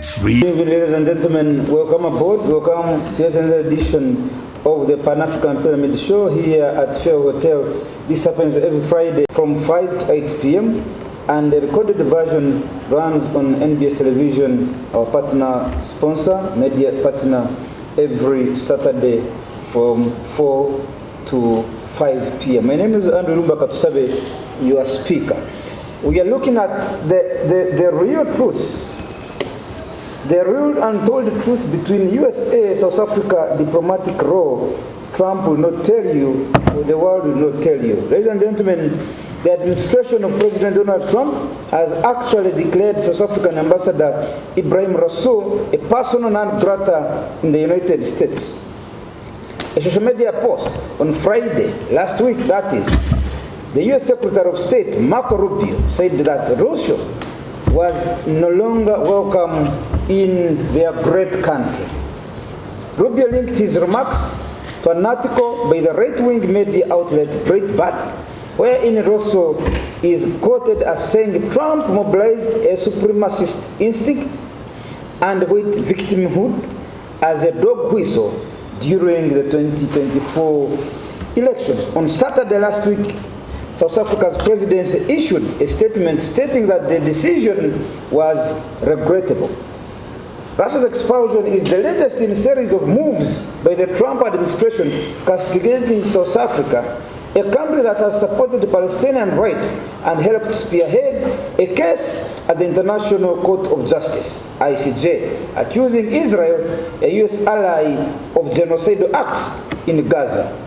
Free. Good evening, ladies and gentlemen. Welcome aboard. Welcome to another edition of the Pan-African Pyramid Show here at Fair Hotel. This happens every Friday from 5 to 8 p.m. and the recorded version runs on NBS Television, our partner sponsor, media partner, every Saturday from 4 to 5 p.m. My name is Andrew Lumba Katusabe, your speaker. We are looking at the real truth, the real untold truth between USA and South Africa diplomatic role. Trump will not tell you, or the world will not tell you. Ladies and gentlemen, the administration of President Donald Trump has actually declared South African Ambassador Ibrahim Rasool a persona non grata in the United States. A social media post on Friday, last week that is, the U.S. Secretary of State Marco Rubio said that Russia was no longer welcome in their great country. Rubio linked his remarks to an article by the right-wing media outlet Breitbart, wherein Rosso is quoted as saying Trump mobilized a supremacist instinct and with victimhood as a dog whistle during the 2024 elections. On Saturday last week, South Africa's presidency issued a statement stating that the decision was regrettable. Russia's expulsion is the latest in a series of moves by the Trump administration castigating South Africa, a country that has supported Palestinian rights and helped spearhead a case at the International Court of Justice, ICJ, accusing Israel, a U.S. ally, of genocidal acts in Gaza.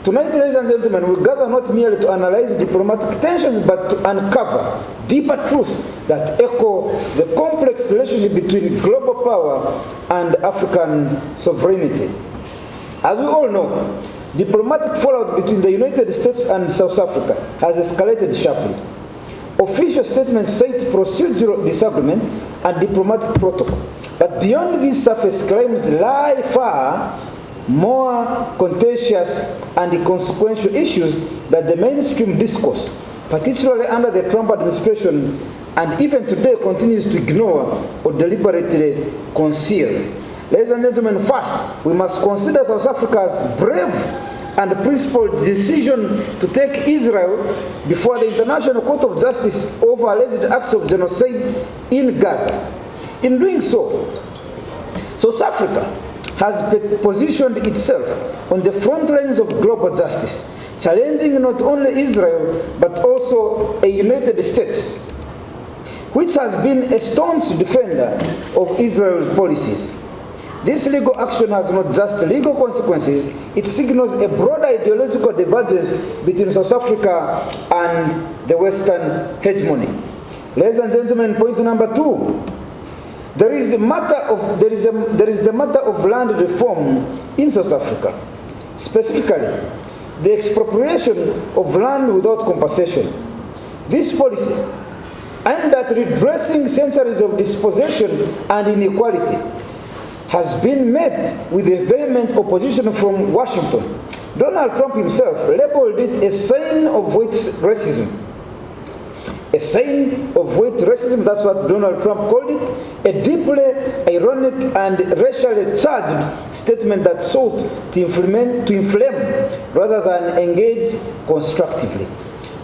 Tonight, ladies and gentlemen, we gather not merely to analyze diplomatic tensions, but to uncover deeper truths that echo the complex relationship between global power and African sovereignty. As we all know, diplomatic fallout between the United States and South Africa has escalated sharply. Official statements cite procedural disagreement and diplomatic protocol. But beyond these surface claims lie far more contentious and consequential issues that the mainstream discourse, particularly under the Trump administration, and even today continues to ignore or deliberately conceal. Ladies and gentlemen, first, we must consider South Africa's brave and principled decision to take Israel before the International Court of Justice over alleged acts of genocide in Gaza. In doing so, South Africa has positioned itself on the front lines of global justice, challenging not only Israel, but also a United States, which has been a staunch defender of Israel's policies. This legal action has not just legal consequences, it signals a broader ideological divergence between South Africa and the Western hegemony. Ladies and gentlemen, point number 2. There is the matter of land reform in South Africa. Specifically, the expropriation of land without compensation. This policy, aimed at redressing centuries of dispossession and inequality, has been met with a vehement opposition from Washington. Donald Trump himself labeled it a sign of white racism. A sign of white racism, that's what Donald Trump called it, a deeply ironic and racially charged statement that sought to inflame rather than engage constructively.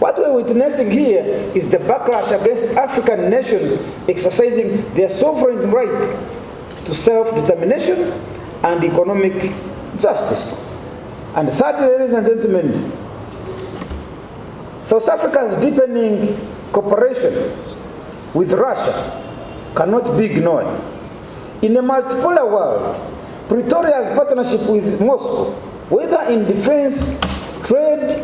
What we're witnessing here is the backlash against African nations exercising their sovereign right to self-determination and economic justice. And thirdly, ladies and gentlemen, South Africa's deepening cooperation with Russia cannot be ignored. In a multipolar world, Pretoria's partnership with Moscow, whether in defense, trade,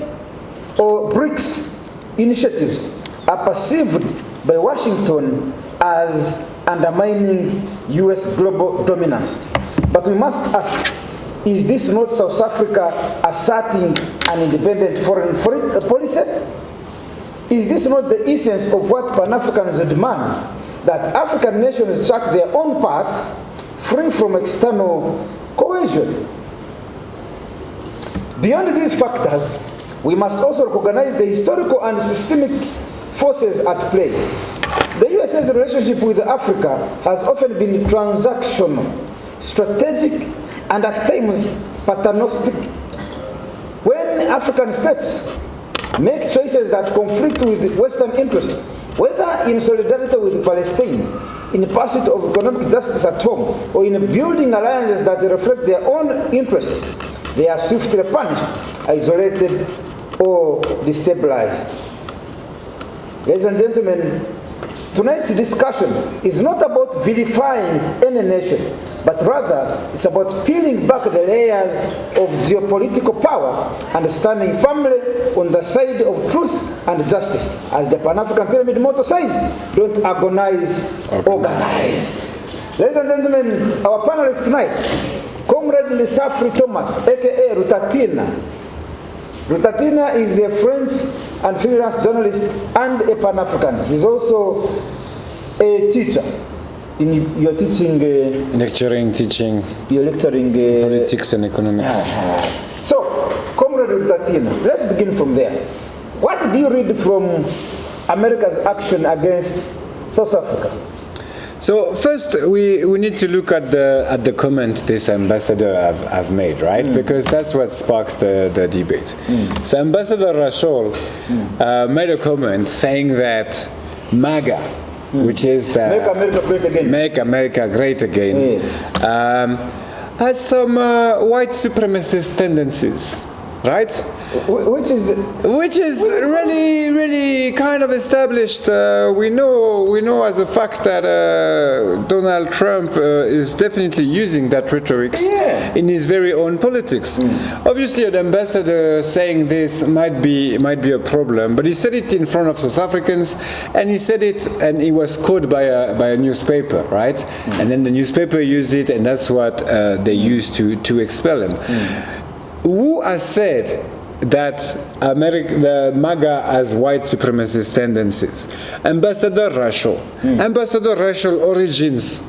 or BRICS initiatives, are perceived by Washington as undermining U.S. global dominance. But we must ask, is this not South Africa asserting an independent foreign policy? Is this not the essence of what Pan-Africanism demands? That African nations chart their own path, free from external coercion. Beyond these factors, we must also recognize the historical and systemic forces at play. The U.S. USA's relationship with Africa has often been transactional, strategic, and at times paternalistic. When African states make choices that conflict with Western interests, whether in solidarity with Palestine, in pursuit of economic justice at home, or in building alliances that reflect their own interests, they are swiftly punished, isolated, or destabilized. Ladies and gentlemen, tonight's discussion is not about vilifying any nation, but rather it's about peeling back the layers of geopolitical power and standing firmly on the side of truth and justice. As the Pan-African Pyramid motto says, don't agonize, organize. Ladies and gentlemen, our panelists tonight, Comrade Lisafri Thomas, aka Rutatina. Rutatina is a French and freelance journalist and a Pan-African. He's also a teacher. You're teaching... teaching. You're lecturing... politics and economics. So, Comrade Rutatina, let's begin from there. What do you read from America's action against South Africa? So first, we need to look at the comment this ambassador have made, right? Because that's what sparked the debate. So Ambassador Rachel made a comment saying that MAGA, which is the Make America Great Again, Make America Great Again, has some white supremacist tendencies, right? Which is really kind of established. We know as a fact that Donald Trump is definitely using that rhetoric in his very own politics. Obviously, an ambassador saying this might be a problem, but he said it in front of South Africans, and he said it, and he was quoted by a newspaper, right? And then the newspaper used it, and that's what they used to expel him. Who has said that the MAGA has white supremacist tendencies? Ambassador Rachel. Ambassador Rachel origins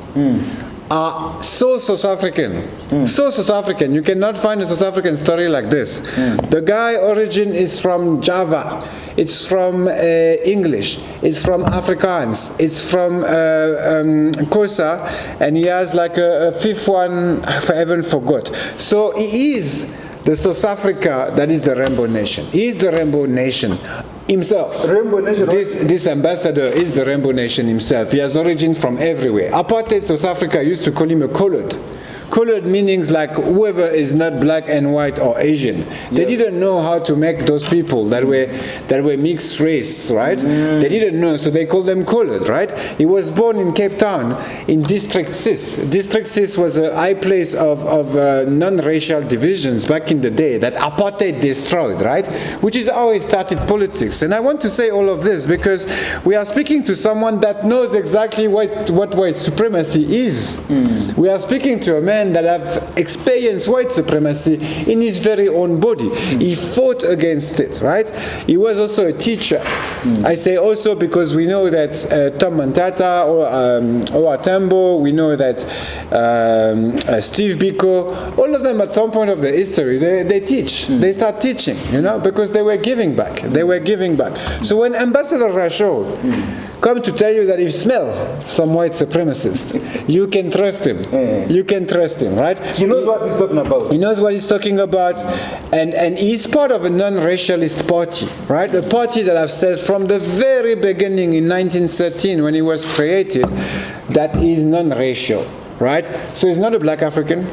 are so South African. So South African. You cannot find a South African story like this. The guy origin is from Java. It's from English. It's from Afrikaans. It's from Xhosa, and he has like a fifth one I haven't forgot. So he is the South Africa that is the Rainbow Nation. He is the Rainbow Nation himself. Rainbow Nation. This ambassador is the Rainbow Nation himself. He has origins from everywhere. Apartheid South Africa used to call him a colored. Colored meanings like whoever is not black and white or Asian. They didn't know how to make those people that were mixed race, right? They didn't know, so they called them colored, right? He was born in Cape Town in District 6. District 6 was a high place of non-racial divisions back in the day that apartheid destroyed, right? Which is how he started politics. And I want to say all of this because we are speaking to someone that knows exactly what white supremacy is. We are speaking to a man that have experienced white supremacy in his very own body. He fought against it, right? He was also a teacher. I say also because we know that Tom Mantata or Atambo, we know that Steve Biko, all of them at some point of the history, they teach. They start teaching, because they were giving back. They were giving back. So when Ambassador Rachel come to tell you that if you smell some white supremacist, you can trust him. You can trust him, right? He knows what he's talking about. He knows what he's talking about, and he's part of a non-racialist party, right? A party that I've said from the very beginning in 1913 when it was created that is non-racial, right? So he's not a black African,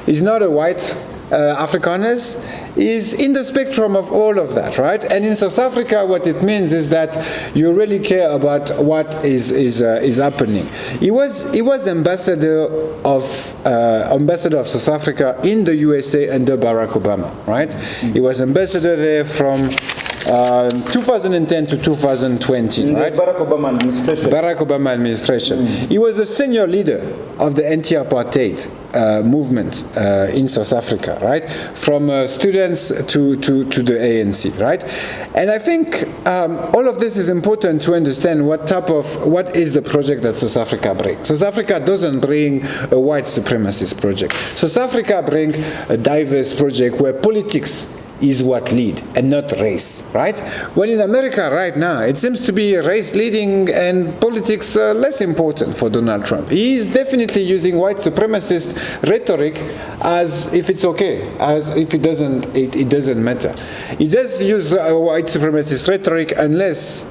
he's not a white Afrikaners, is in the spectrum of all of that, right? And in South Africa, what it means is that you really care about what is happening. He was ambassador of South Africa in the USA under Barack Obama, right? He was ambassador there from 2010 to 2020, right? Barack Obama administration. Barack Obama administration. He was a senior leader of the anti-apartheid movement in South Africa, right? From students to the ANC, right? And I think all of this is important to understand what is the project that South Africa brings. South Africa doesn't bring a white supremacist project. South Africa brings a diverse project where politics is what lead, and not race, right? When in America right now, it seems to be race leading and politics less important for Donald Trump. He is definitely using white supremacist rhetoric as if it's okay, as if it doesn't matter. He does use white supremacist rhetoric unless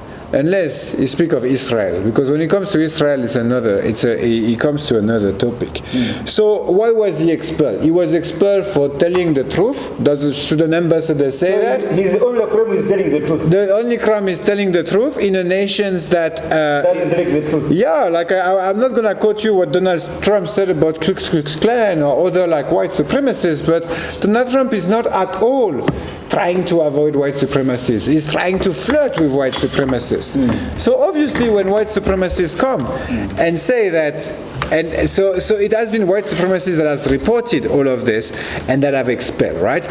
he speaks of Israel, because when it comes to Israel, he comes to another topic. So why was he expelled? He was expelled for telling the truth. Should an ambassador say that? His only crime is telling the truth. The only crime is telling the truth in a nation that doesn't tell the truth. Yeah, like I'm not gonna quote you what Donald Trump said about Ku Klux Klan or other like white supremacists, but Donald Trump is not at all trying to avoid white supremacists. He's trying to flirt with white supremacists. So obviously when white supremacists come and say that, and so it has been white supremacists that has reported all of this and that have expelled, right?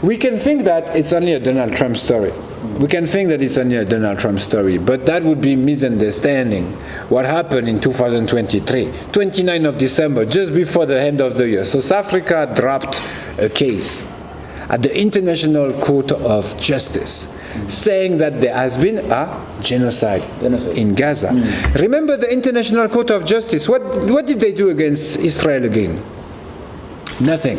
We can think that it's only a Donald Trump story. We can think that it's only a Donald Trump story, but that would be misunderstanding what happened in 2023, 29th of December, just before the end of the year. South Africa dropped a case at the International Court of Justice, saying that there has been a genocide. In Gaza. Remember the International Court of Justice, what did they do against Israel again? Nothing.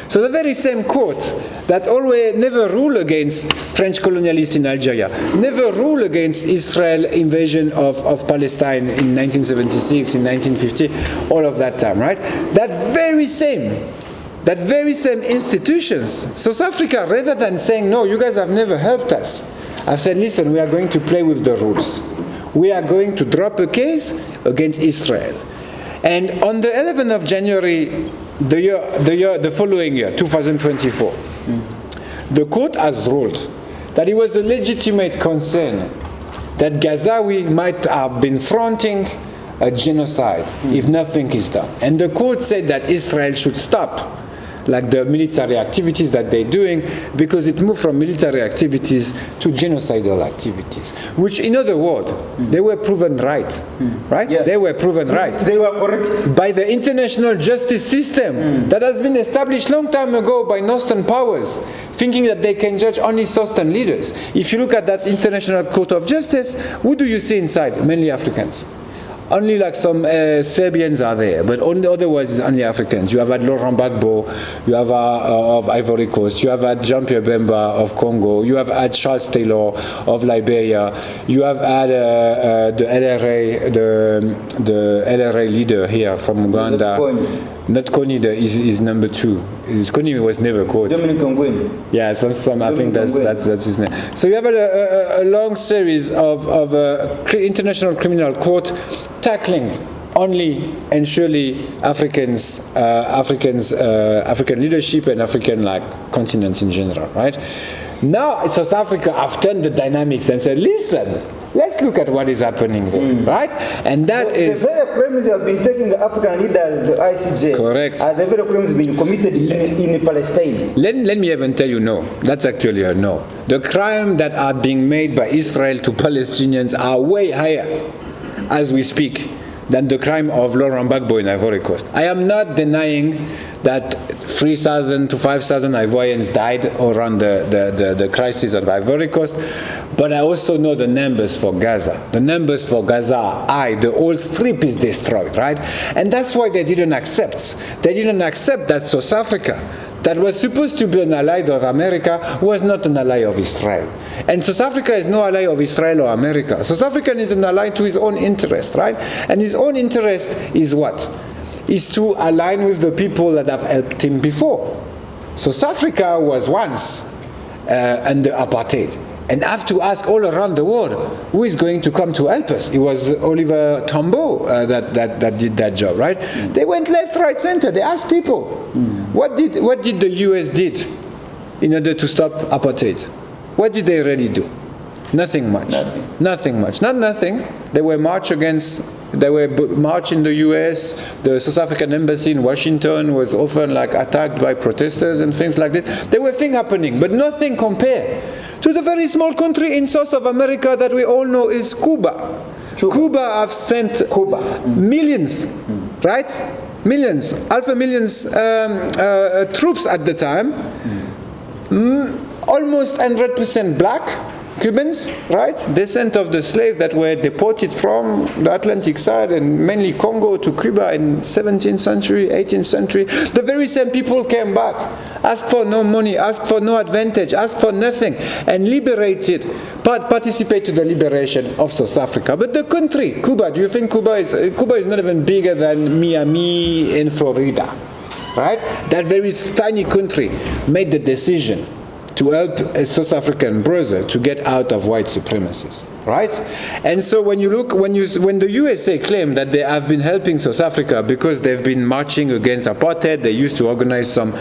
So the very same court that always never ruled against French colonialists in Algeria, never ruled against Israel invasion of Palestine in 1976, in 1950, all of that time, right? That very same institutions, South Africa, rather than saying, no, you guys have never helped us, have said, listen, we are going to play with the rules. We are going to drop a case against Israel. And on the 11th of January, the following year, 2024, the court has ruled that it was a legitimate concern that Gazawi might have been fronting a genocide if nothing is done. And the court said that Israel should stop like the military activities that they're doing, because it moved from military activities to genocidal activities, which in other words, they were proven right, right? Yeah. They were proven right. They were correct. By the international justice system that has been established long time ago by Northern powers, thinking that they can judge only Southern leaders. If you look at that International Court of Justice, who do you see inside? Mainly Africans. Only like some Serbians are there, but otherwise it's only Africans. You have had Laurent Gbagbo, you have of Ivory Coast, you have had Jean-Pierre Bemba of Congo, you have had Charles Taylor of Liberia, you have had the LRA leader here from Uganda. Not Kony, is number 2. Kony was never caught. Dominic Ongwen. Yeah, I think that's his name. So you have a long series of international criminal court tackling only and surely African leadership and African continent in general, right? Now South Africa have turned the dynamics and said, listen, let's look at what is happening there, right? And that is... The very crimes you have been taking African leaders, the ICJ, correct, are the very crimes being committed in Palestine. Let me even tell you no. That's actually a no. The crime that are being made by Israel to Palestinians are way higher, as we speak, than the crime of Laurent Gbagbo in Ivory Coast. I am not denying that 3,000 to 5,000 Ivorians died around the crisis of Ivory Coast, but I also know the numbers for Gaza. The numbers for Gaza are high. The whole strip is destroyed, right? And that's why they didn't accept. They didn't accept that South Africa, that was supposed to be an ally of America, was not an ally of Israel. And South Africa is no ally of Israel or America. South Africa is an ally to his own interest, right? And his own interest is what? Is to align with the people that have helped him before. South Africa was once under apartheid. And have to ask all around the world, who is going to come to help us? It was Oliver Tambo that did that job, right? They went left, right, center. They asked people, what did the US did in order to stop apartheid? What did they really do? Nothing much. Nothing much. Not nothing. They were march in the US. The South African embassy in Washington was often attacked by protesters and things like that. There were things happening, but nothing compared to the very small country in South of America that we all know is Cuba. Cuba have sent millions, right? Millions, half a million troops at the time. almost 100% black Cubans, right? Descent of the slaves that were deported from the Atlantic side and mainly Congo to Cuba in 17th century, 18th century. The very same people came back, asked for no money, asked for no advantage, asked for nothing, and liberated, participate to the liberation of South Africa. But the country, Cuba, do you think Cuba is not even bigger than Miami in Florida, right? That very tiny country made the decision to help a South African brother to get out of white supremacists, right? And so when the USA claim that they have been helping South Africa because they've been marching against apartheid, they used to organize some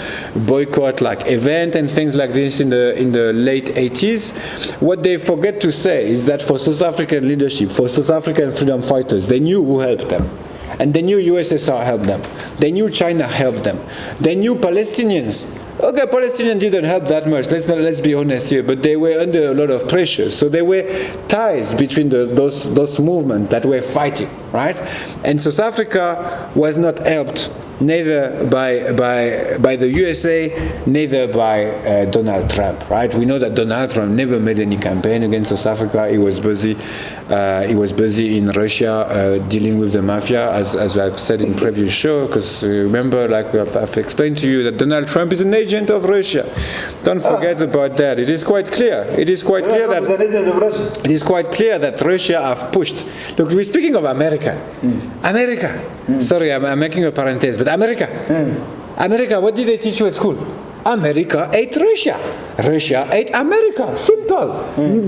boycott like event and things like this in the late 80s. What they forget to say is that for South African leadership, for South African freedom fighters, they knew who helped them. And they knew USSR helped them. They knew China helped them. They knew Palestinians. Okay, Palestinians didn't help that much, let's be honest here, but they were under a lot of pressure. So there were ties between those movements that were fighting, right? And South Africa was not helped neither by the USA, neither by Donald Trump, right? We know that Donald Trump never made any campaign against South Africa. He was busy in Russia dealing with the mafia, as I've said in previous show, because remember, like I've explained to you, that Donald Trump is an agent of Russia. Don't forget about that. It is quite clear. It is quite clear that Russia have pushed. Look, we're speaking of America. America. Sorry, I'm making a parenthesis, but America. America, what did they teach you at school? America ate Russia. Russia ate America. Simple.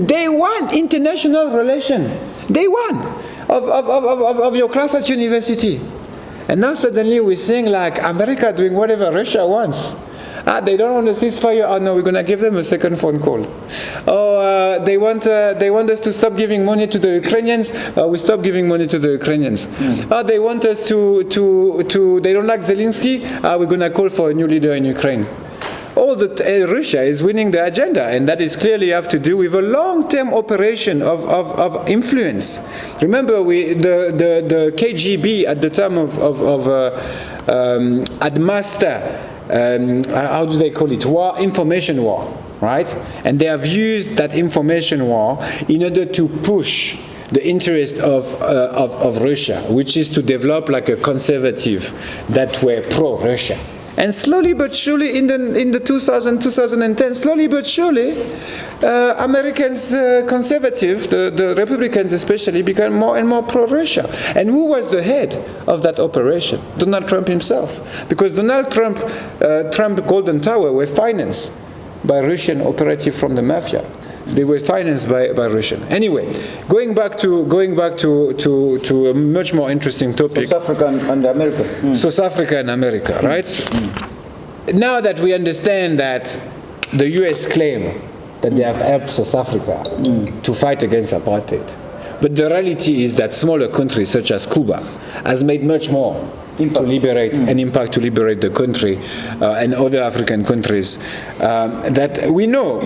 Day one, international relation. Day one of your class at university. And now suddenly we're seeing like America doing whatever Russia wants. They don't want a ceasefire. Oh no, we're gonna give them a second phone call. Oh, they want us to stop giving money to the Ukrainians. We stop giving money to the Ukrainians. They want us to they don't like Zelensky. We're gonna call for a new leader in Ukraine. All that Russia is winning the agenda, and that is clearly have to do with a long-term operation of influence. Remember, the KGB at the time of Admaster. How do they call it? Information war, right? And they have used that information war in order to push the interest of Russia, which is to develop like a conservative that were pro-Russia. And slowly but surely, in the 2010, slowly but surely, Americans, conservative, the Republicans especially, became more and more pro-Russia. And who was the head of that operation? Donald Trump himself. Because Donald Trump, Golden Tower were financed by Russian operatives from the mafia. They were financed by Russian. Anyway, going back to a much more interesting topic. South Africa and America. South Africa and America, right? Now that we understand that the US claim that they have helped South Africa to fight against apartheid, but the reality is that smaller countries such as Cuba has made much more to liberate an impact to liberate the country and other African countries. That we know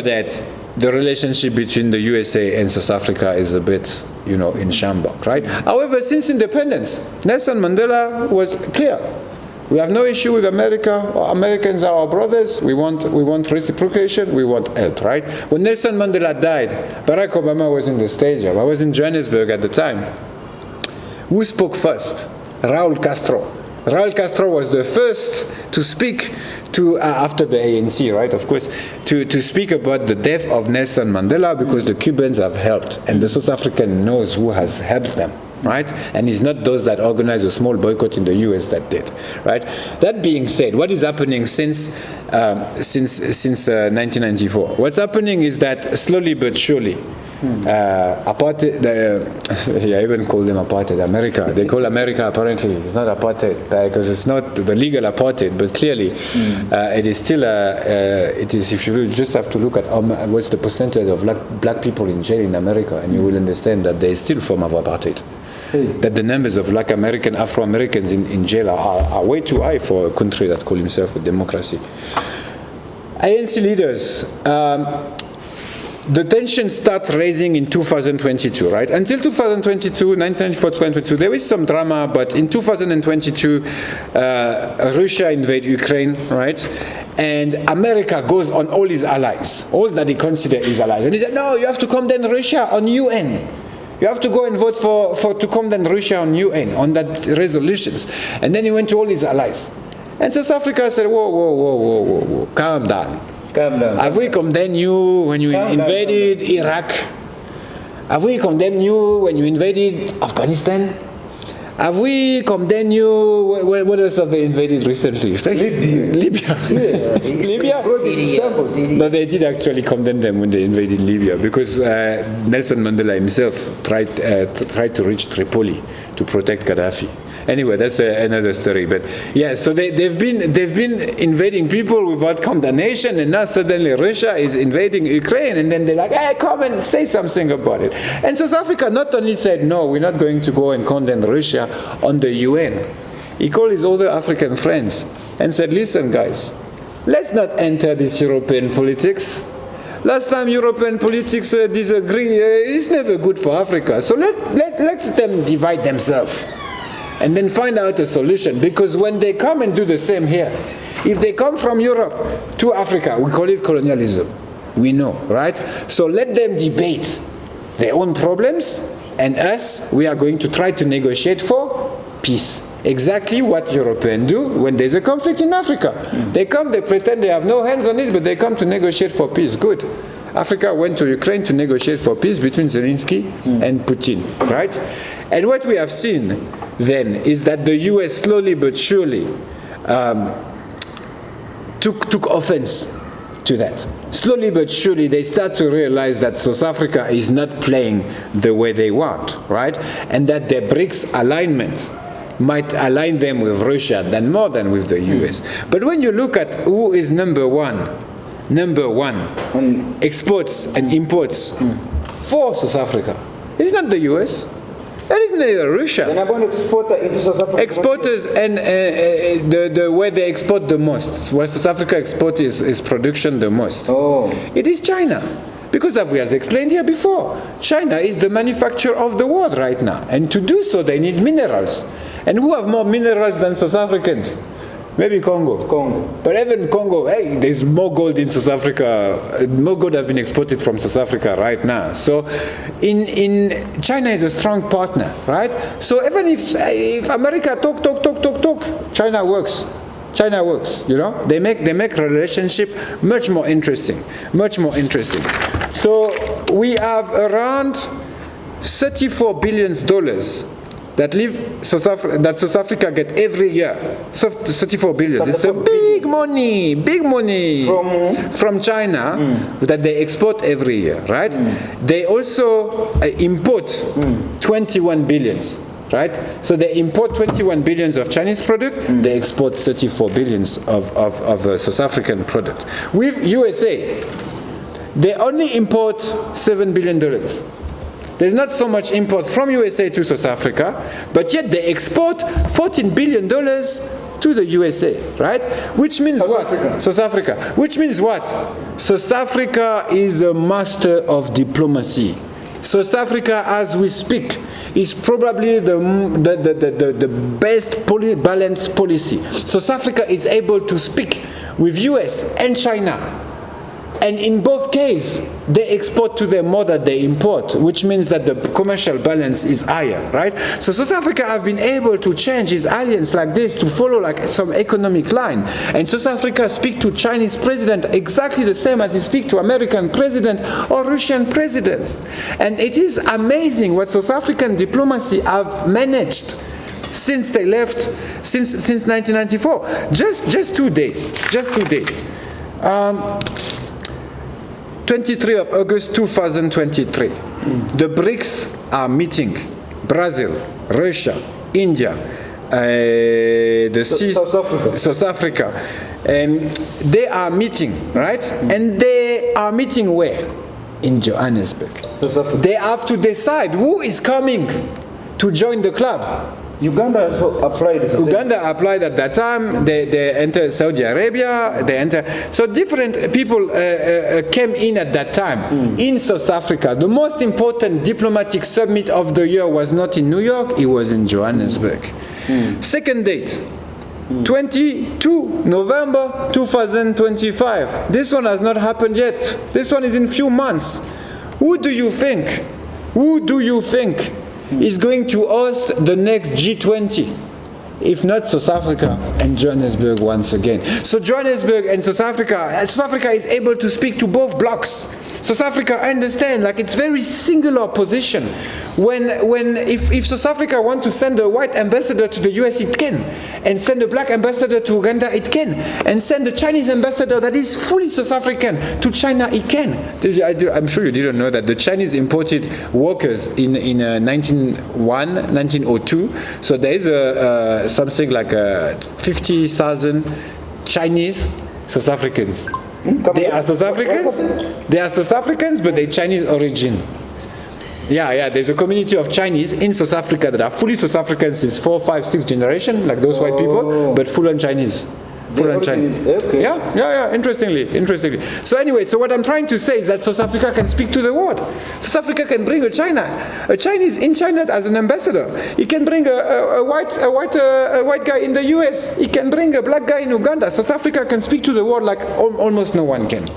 that the relationship between the USA and South Africa is a bit, in shambles, right? However, since independence, Nelson Mandela was clear. We have no issue with America. Americans are our brothers. We want reciprocation. We want help, right? When Nelson Mandela died, Barack Obama was in the stadium. I was in Johannesburg at the time. Who spoke first? Raul Castro. Raul Castro was the first to speak after the ANC, right, of course, to speak about the death of Nelson Mandela, because the Cubans have helped, and the South African knows who has helped them, right? And it's not those that organized a small boycott in the US that did, right? That being said, what is happening since 1994? What's happening is that slowly but surely, apartheid, I even call them apartheid, America. They call America, apparently, it's not apartheid, because it's not the legal apartheid, but clearly it is still, it is, if you just have to look at what's the percentage of black people in jail in America, and you will understand that there is still a form of apartheid. That the numbers of black American, Afro-Americans in jail are way too high for a country that calls itself a democracy. ANC leaders, the tension starts raising in 2022, right? Until 2022, 1994-2022, there is some drama, but in 2022, Russia invaded Ukraine, right? And America goes on all his allies, all that he considers his allies. And he said, no, you have to condemn Russia on UN. You have to go and vote to condemn Russia on UN, on that resolutions. And then he went to all his allies. And South Africa said, whoa, calm down. Calm down. Have we condemned you when you invaded Iraq? Have we condemned you when you invaded Afghanistan? Have we condemned you? What else have they invaded recently? Libya. Libya? Syria. No, they did actually condemn them when they invaded Libya, because Nelson Mandela himself tried to reach Tripoli to protect Gaddafi. Anyway, that's another story. But yeah, so they've been invading people without condemnation, and now suddenly Russia is invading Ukraine, and then they're like, hey, come and say something about it. And South Africa not only said, no, we're not going to go and condemn Russia on the UN. He called his other African friends and said, listen, guys, let's not enter this European politics. Last time European politics disagree, it's never good for Africa. So let's them divide themselves. And then find out a solution, because when they come and do the same here, if they come from Europe to Africa, we call it colonialism. We know, right? So let them debate their own problems, and us, we are going to try to negotiate for peace. Exactly what Europeans do when there's a conflict in Africa. They come, they pretend they have no hands on it, but they come to negotiate for peace. Good. Africa went to Ukraine to negotiate for peace between Zelensky and Putin, right? And what we have seen then is that the US slowly but surely took offense to that. Slowly but surely they start to realize that South Africa is not playing the way they want, right? And that their BRICS alignment might align them with Russia more than with the US. But when you look at who is number one exports and imports for South Africa, it's not the US. That isn't Russia. Then I'm going to export into South Africa. Exporters and the where they export the most, where South Africa exports is production the most. Oh. It is China. Because as we have explained here before, China is the manufacturer of the world right now. And to do so, they need minerals. And who have more minerals than South Africans? Maybe Congo. But even Congo, hey, there's more gold in South Africa. More gold has been exported from South Africa right now. So in China is a strong partner, right? So even if America talk, China works. China works, you know? They make relationship much more interesting. So we have around $34 billion that South Africa get every year. So 34 billion. It's a big money from China that they export every year, right? They also import 21 billions, right? So they import 21 billions of Chinese product, they export 34 billions of South African product. With USA, they only import $7 billion. There's not so much import from USA to South Africa, but yet they export $14 billion to the USA, right? Which means South Africa. Which means what? South Africa is a master of diplomacy. South Africa, as we speak, is probably the best balanced policy. South Africa is able to speak with US and China. And in both cases, they export to them more than they import, which means that the commercial balance is higher, right? So South Africa have been able to change its alliance like this to follow like some economic line. And South Africa speak to Chinese president exactly the same as they speak to American president or Russian president. And it is amazing what South African diplomacy have managed since they left, since 1994. Just two dates. 23 of August 2023, the BRICS are meeting. Brazil, Russia, India, South Africa. They are meeting, right? And they are meeting where? In Johannesburg. They have to decide who is coming to join the club. Uganda also applied. Uganda applied at that time. They entered Saudi Arabia. So different people came in at that time in South Africa. The most important diplomatic summit of the year was not in New York. It was in Johannesburg. Second date, 22 November 2025. This one has not happened yet. This one is in few months. Who do you think is going to host the next G20? If not South Africa and Johannesburg once again. So Johannesburg and South Africa is able to speak to both blocs. South Africa, I understand, like it's very singular position. If South Africa want to send a white ambassador to the US, it can. And send a black ambassador to Uganda, it can. And send a Chinese ambassador that is fully South African to China, it can. I'm sure you didn't know that the Chinese imported workers in 1902. So there is something like 50,000 Chinese South Africans. They are South Africans, but they're Chinese origin. Yeah, there's a community of Chinese in South Africa that are fully South Africans since 4, 5, 6 generations, like those white people, but full-on Chinese. Full-on Chinese. Okay. Yeah, interestingly. So anyway, so what I'm trying to say is that South Africa can speak to the world. South Africa can bring a Chinese in China as an ambassador. He can bring a white guy in the US. He can bring a black guy in Uganda. South Africa can speak to the world like almost no one can.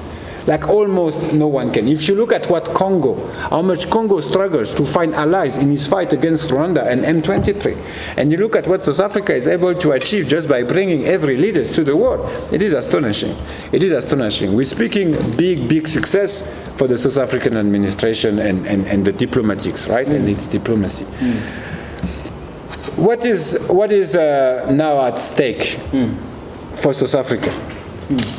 If you look at how much Congo struggles to find allies in his fight against Rwanda and M23, and you look at what South Africa is able to achieve just by bringing every leaders to the world, it is astonishing. We're speaking big success for the South African administration and the diplomatics, right? And its diplomacy. What is now at stake for South Africa?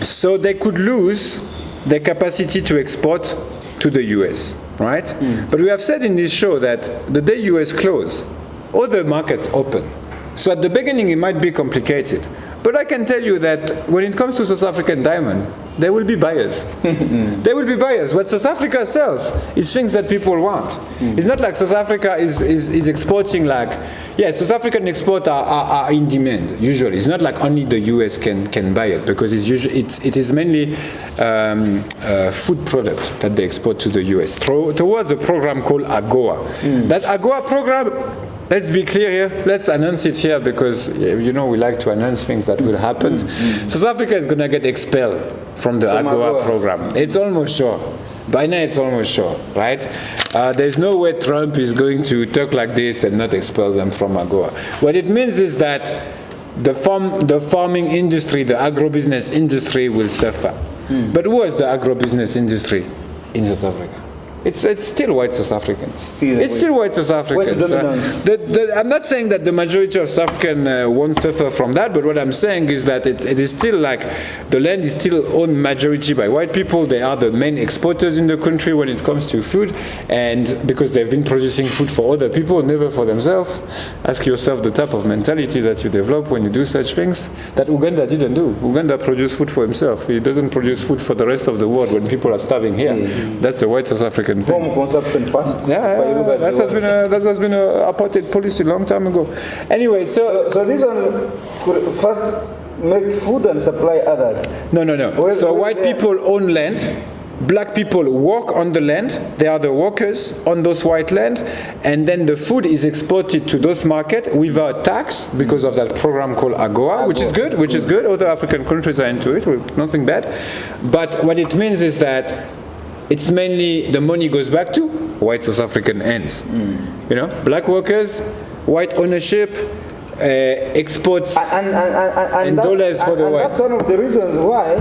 So they could lose the capacity to export to the US, right? But we have said in this show that the day US close, all the markets open. So at the beginning it might be complicated, but I can tell you that when it comes to South African diamond, there will be buyers. There will be buyers. What South Africa sells is things that people want. It's not like South Africa is exporting like, South African exports are in demand, usually. It's not like only the US can buy it, because it is mainly food product that they export to the US towards a program called AGOA. That AGOA program, let's be clear here, let's announce it here, because we like to announce things that will happen. South Africa is going to get expelled from the AGOA program. It's almost sure. By now it's almost sure, right? There's no way Trump is going to talk like this and not expel them from AGOA. What it means is that the farming industry, the agribusiness industry will suffer. But who is the agribusiness industry in South Africa? It's still white South Africans. Still white South Africans. I'm not saying that the majority of South Africans won't suffer from that, but what I'm saying is that it is still like the land is still owned majority by white people. They are the main exporters in the country when it comes to food, and because they've been producing food for other people, never for themselves. Ask yourself the type of mentality that you develop when you do such things that Uganda didn't do. Uganda produced food for himself. He doesn't produce food for the rest of the world when people are starving here. That's a white South African thing. Home consumption first. That has been a apartheid policy long time ago. Anyway, so this one could first make food and supply others. No. So white people own land. Black people work on the land. They are the workers on those white land, and then the food is exported to those markets without tax because of that program called AGOA, which is good. Other African countries are into it. Nothing bad. But what it means is that it's mainly the money goes back to white South African hands. Black workers, white ownership, exports, and dollars for the white. That's one of the reasons why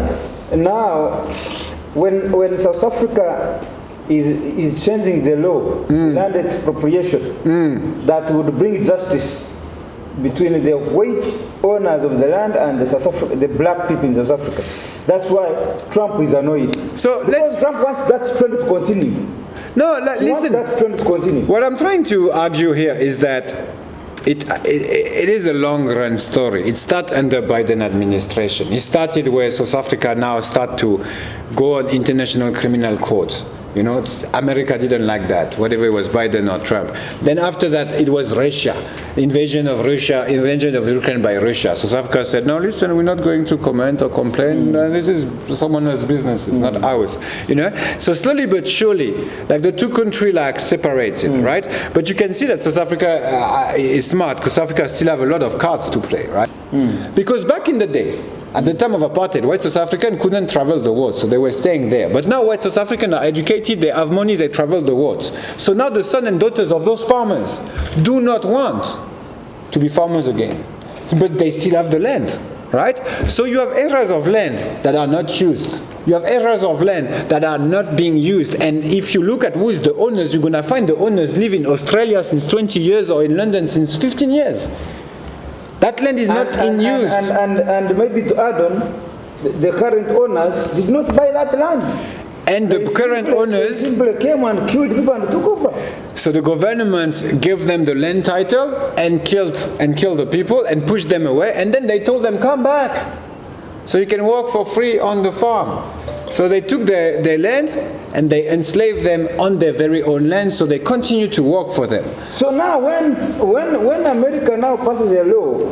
now, when South Africa is changing the law, land expropriation, that would bring justice between the white owners of the land and the black people in South Africa. That's why Trump is annoyed. Because Trump wants that trend to continue. Listen. That trend to continue. What I'm trying to argue here is that it is a long-run story. It started under Biden administration. It started where South Africa now start to go on international criminal courts. America didn't like that, whether it was Biden or Trump. Then after that, it was Russia, invasion of Ukraine by Russia. So South Africa said, no, listen, we're not going to comment or complain. This is someone else's business, it's not ours. So slowly but surely, like the two countries separated, right? But you can see that South Africa is smart, because South Africa still have a lot of cards to play, right? Because back in the day, at the time of apartheid, white South African couldn't travel the world, so they were staying there. But now white South Africans are educated, they have money, they travel the world. So now the sons and daughters of those farmers do not want to be farmers again. But they still have the land, right? So you have areas of land that are not used. You have areas of land that are not being used. And if you look at who is the owners, you're going to find the owners live in Australia since 20 years or in London since 15 years. That land is not in use. And maybe to add on, the current owners did not buy that land. And the current owners simply came and killed people and took over. So the government gave them the land title and killed the people and pushed them away. And then they told them, come back, so you can work for free on the farm. So they took their land and they enslaved them on their very own land, so they continue to work for them. So now when America now passes a law,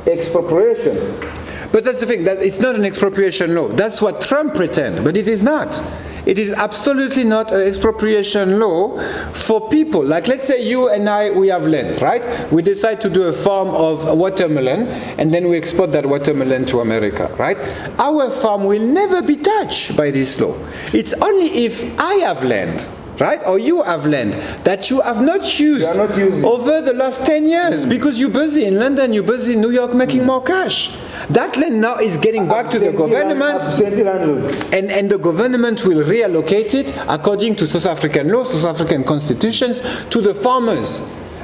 expropriation. But that's the thing, that it's not an expropriation law. That's what Trump pretends, but it is not. It is absolutely not an expropriation law for people. Like, let's say you and I, we have land, right? We decide to do a farm of watermelon, and then we export that watermelon to America, right? Our farm will never be touched by this law. It's only if I have land, right, or you have land that you have not used over the last 10 years because you're busy in London, you're busy in New York making more cash. That land now is getting back to the government, and the government will reallocate it according to South African laws, South African constitutions, to the farmers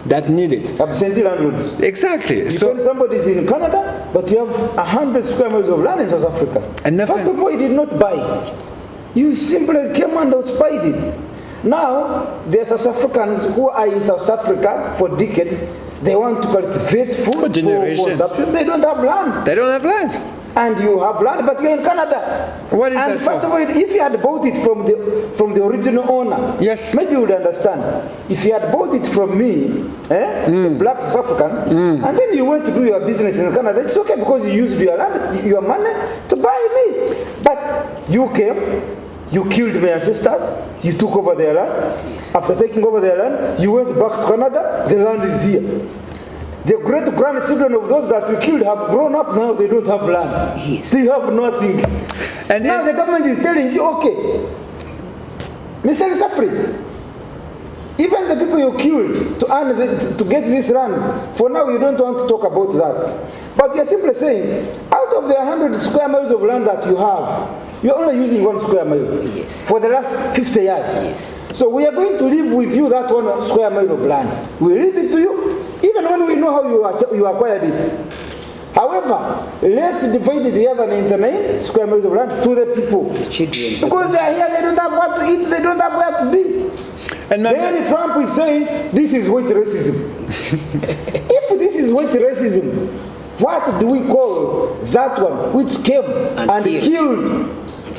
that need it. Absentee landlords. Exactly. So when somebody is in Canada, but you have 100 square miles of land in South Africa. And first of all, you did not buy. You simply came and occupied it. Now, there are South Africans who are in South Africa for decades. They want to cultivate food for consumption. They don't have land. They don't have land. And you have land, but you're in Canada. What is that first for? of all, if you had bought it from the original owner, yes, maybe you would understand. If you had bought it from me, the black South African, and then you went to do your business in Canada, it's okay because you used your land, your money to buy me. But you came. You killed my ancestors, you took over their land. After taking over their land, you went back to Canada, the land is here. The great-grandchildren of those that we killed have grown up now, they don't have land. Yes. They have nothing. And now the government is telling you, okay, Mr. Safri, even the people you killed to get this land, for now you don't want to talk about that. But you're simply saying, out of the 100 square miles of land that you have, you're only using 1 square mile for the last 50 years. Yes. So we are going to live with you that 1 square mile of land. We leave it to you, even when we know how you acquired it. However, let's divide the other 99 square miles of land to the people. Because they are here, they don't have what to eat, they don't have where to be. And then Trump is saying, this is white racism. If this is white racism, what do we call that one which came and killed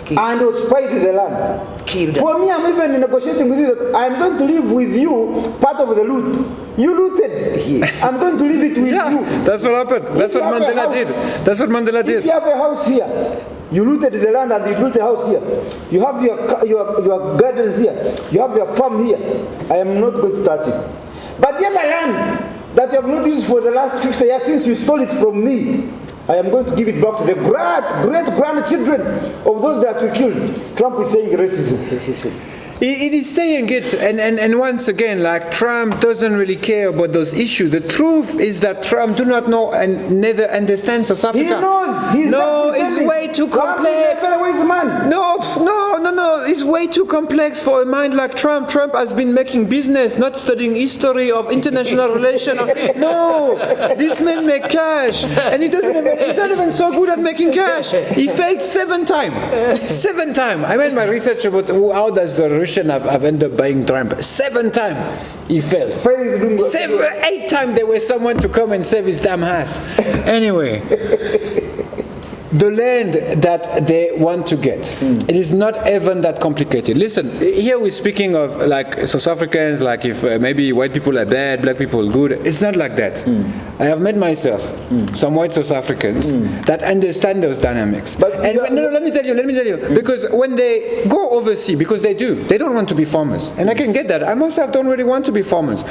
and occupied the land? For me, I'm even negotiating with you that I'm going to live with you part of the loot. You looted. Yes. I'm going to leave it with you. That's what happened. That's what Mandela did. That's what Mandela did. If you have a house here, you looted the land and you built a house here. You have your gardens here. You have your farm here. I am not going to touch it. But the other land that you have not used for the last 50 years since you stole it from me, I am going to give it back to the great-grandchildren of those that we killed. Trump is saying racism. It is saying it, and once again, like, Trump doesn't really care about those issues. The truth is that Trump do not know and never understand South Africa. He knows. It's way too complex. No. It's way too complex for a mind like Trump. Trump has been making business, not studying history of international relations. No, this man make cash, and he's not even so good at making cash. He failed 7 times. 7 times. I made my research about how does the Russian have ended up buying Trump. 7 times he failed. 8 times there was someone to come and save his damn ass. Anyway, the land that they want to get, it is not even that complicated. Listen, here we're speaking of like South Africans, like if maybe white people are bad, black people are good. It's not like that. I have met myself some white South Africans that understand those dynamics. Let me tell you, because when they go overseas, because they don't want to be farmers, and I can get that. I myself don't really want to be farmers.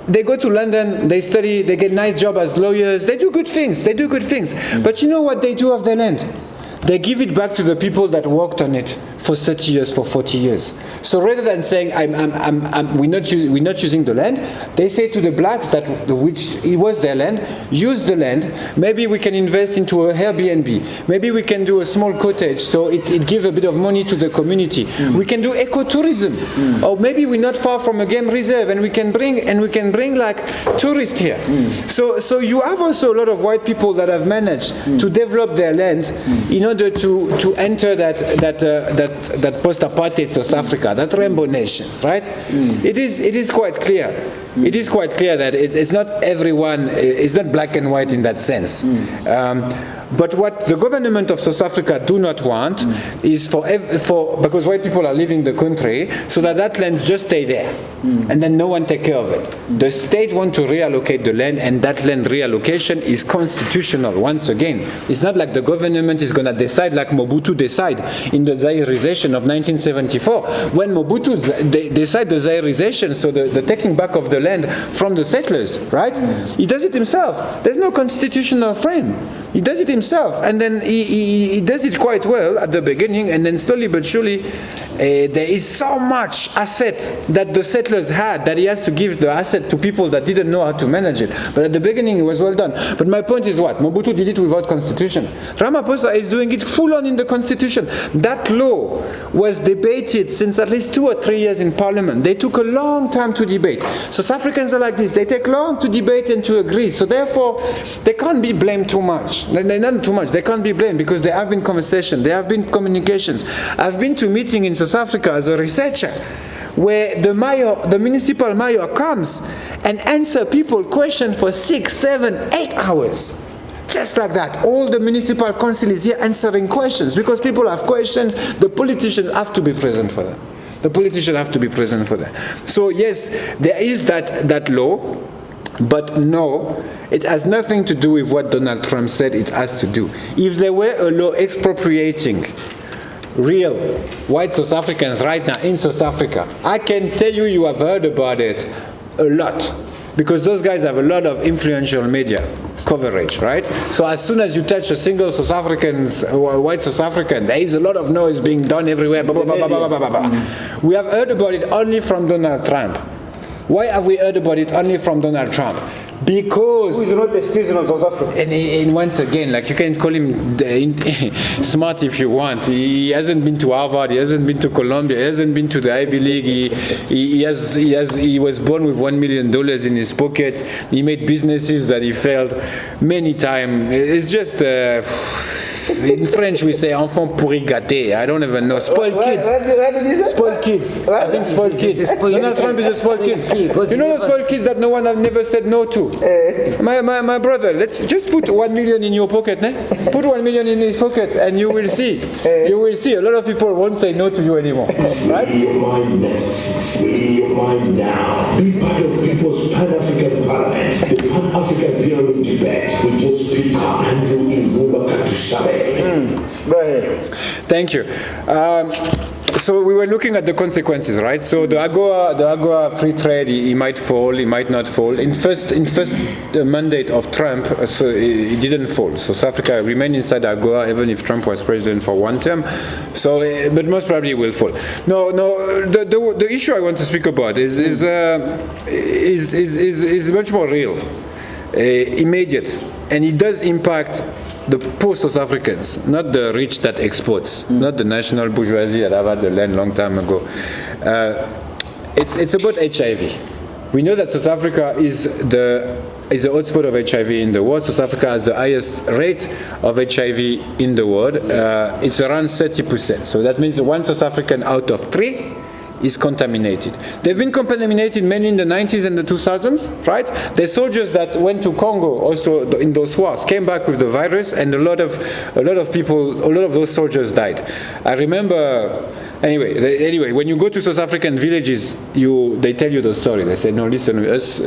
They go to London, they study, they get nice job as lawyers, they do good things. But you know what they do of their land? They give it back to the people that worked on it for 30 years, for 40 years. So rather than saying we're not using the land, they say to the blacks that which it was their land, use the land. Maybe we can invest into an Airbnb. Maybe we can do a small cottage, so it gives a bit of money to the community. We can do ecotourism, or maybe we're not far from a game reserve, and we can bring like tourists here. So you have also a lot of white people that have managed to develop their land in order to enter that post-apartheid South Africa, that rainbow nations, right? It is quite clear. It is quite clear that it's not everyone, it's not black and white in that sense. But what the government of South Africa do not want is because white people are leaving the country, so that land just stay there, and then no one take care of it. The state want to reallocate the land, and that land reallocation is constitutional. Once again, it's not like the government is going to decide like Mobutu decide in the Zairization of 1974. When Mobutu decide the Zairization, so the taking back of the land from the settlers, right? He does it himself. There's no constitutional frame. He does it himself, and then he does it quite well at the beginning, and then slowly but surely there is so much asset that the settlers had that he has to give the asset to people that didn't know how to manage it. But at the beginning it was well done. But my point is what? Mobutu did it without constitution. Ramaphosa is doing it full on in the constitution. That law was debated since at least 2 or 3 years in parliament. They took a long time to debate. South Africans are like this. They take long to debate and to agree. So therefore, they can't be blamed too much. Not too much. They can't be blamed because there have been conversations. There have been communications. I've been to meetings in South Africa as a researcher where the municipal mayor comes and answer people questions for 6, 7, 8 hours. Just like that. All the municipal council is here answering questions because people have questions. The politicians have to be present for them. So yes, there is that law, but no, it has nothing to do with what Donald Trump said it has to do. If there were a law expropriating real white South Africans right now in South Africa, I can tell you have heard about it a lot, because those guys have a lot of influential media coverage, right? So as soon as you touch a single South African, white South African, there is a lot of noise being done everywhere. Blah, blah, blah, blah, blah, blah, blah. We have heard about it only from Donald Trump. Why have we heard about it only from Donald Trump? Because who is not a citizen of South Africa. And once again, like, you can call him smart if you want. He hasn't been to Harvard. He hasn't been to Columbia. He hasn't been to the Ivy League. He was born with $1 million in his pocket. He made businesses that he failed many times. It's just in French we say enfant pourri gâté. I don't even know. Spoiled kids. Spoiled kids. I think spoiled kids. Donald Trump is a spoiled kid. You know those spoiled kids that no one has never said no to. My brother, let's just put 1 million in your pocket, ne? Put 1 million in his pocket, and you will see. You will see. A lot of people won't say no to you anymore. Right? Ready your mind next. Ready your mind now. Be part of People's Pan-African Parliament, the Pan-African Pyramid Debate with your speaker Andrew Irumba Katushabe. Go ahead. Thank you. So we were looking at the consequences, right? So the AGOA free trade, he might fall, he might not fall. In first mandate of Trump, so it didn't fall. So South Africa remained inside AGOA even if Trump was president for one term. So, but most probably it will fall. No. The issue I want to speak about is much more real, immediate, and it does impact the poor South Africans, not the rich that exports, not the national bourgeoisie that have had the land long time ago. It's about HIV. We know that South Africa is the hotspot of HIV in the world. South Africa has the highest rate of HIV in the world. It's around 30%. So that means 1 South African out of 3 is contaminated. They've been contaminated mainly in the 90s and the 2000s, right? The soldiers that went to Congo also in those wars came back with the virus, and a lot of those soldiers died. I remember Anyway, when you go to South African villages, they tell you the story. They say, no, listen,